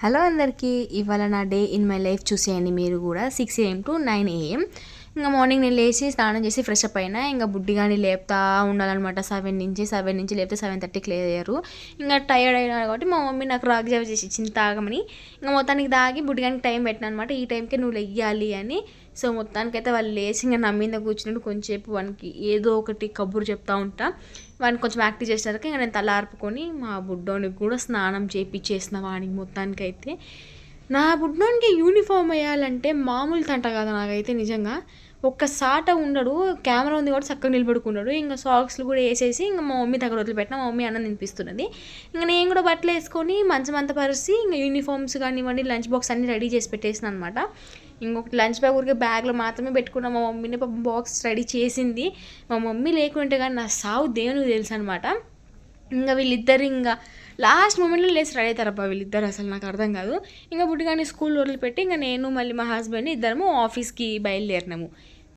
Hello అందరికీ. ఇవాళ నా డే ఇన్ మై లైఫ్ చూసేయండి మీరు కూడా. 6 AM to 9 AM. ఇంకా మార్నింగ్ నేను లేచి స్నానం చేసి ఫ్రెష్ అప్ అయినా. ఇంకా బుడ్డిగాని లేపుతా ఉండాలన్నమాట. 7 నుంచి లేపితే 7:30కి లేయరు. ఇంకా టైర్డ్ అయినా కాబట్టి మా మమ్మీ నాకు రాగి జావ చేసి ఇచ్చింది తాగమని. ఇంకా మొత్తానికి తాగి బుడ్డిగానికి టైం పెట్టిన అనమాట. ఈ టైంకే నువ్వు లెయ్యాలి అని. సో మొత్తానికైతే వాళ్ళు లేచి ఇంకా నా మీద కూర్చున్నట్టు కొంచెంసేపు వానికి ఏదో ఒకటి కబురు చెప్తా ఉంటా. వాడిని కొంచెం యాక్టివ్ చేసేసరికి ఇంకా నేను తల ఆర్పుకొని మా బుడ్డోనికి కూడా స్నానం చేయించేసిన వానికి మొత్తానికైతే. నా బుడ్డోనికి యూనిఫామ్ వేయాలంటే మామూలు తంట కదా నాకైతే నిజంగా. ఒక్కసాట ఉండడు. కెమెరా ఉంది కూడా చక్కగా నిలబడుకున్నాడు. ఇంకా సాక్స్లు కూడా వేసేసి ఇంకా మా మమ్మీ దగ్గర వదిలిపెట్టిన. మా మమ్మీ అన్నం తినిపిస్తున్నది. ఇంకా నేను కూడా బట్టలు వేసుకొని మంచం అంతా పరిచి ఇంకా యూనిఫామ్స్ కానివ్వండి లంచ్ బాక్స్ అన్నీ రెడీ చేసి పెట్టేసిన అనమాట. ఇంకొకటి లంచ్ బ్యాగ్ ఊరికే బ్యాగ్లో మాత్రమే పెట్టుకున్నా. మా మమ్మీని బాక్స్ రెడీ చేసింది. మా మమ్మీ లేకుంటే కానీ నా సావు దేవునికి తెలుసు అనమాట. ఇంకా వీళ్ళిద్దరు ఇంకా లాస్ట్ మూమెంట్లో లేచి రెడీ అవుతారబ్బా వీళ్ళిద్దరు. అసలు నాకు అర్థం కాదు. ఇంకా బుడ్డిగాని స్కూల్ వదిలిపెట్టి ఇంకా నేను మళ్ళీ మా హస్బెండ్ ఇద్దరము ఆఫీస్కి బయలుదేరినాము.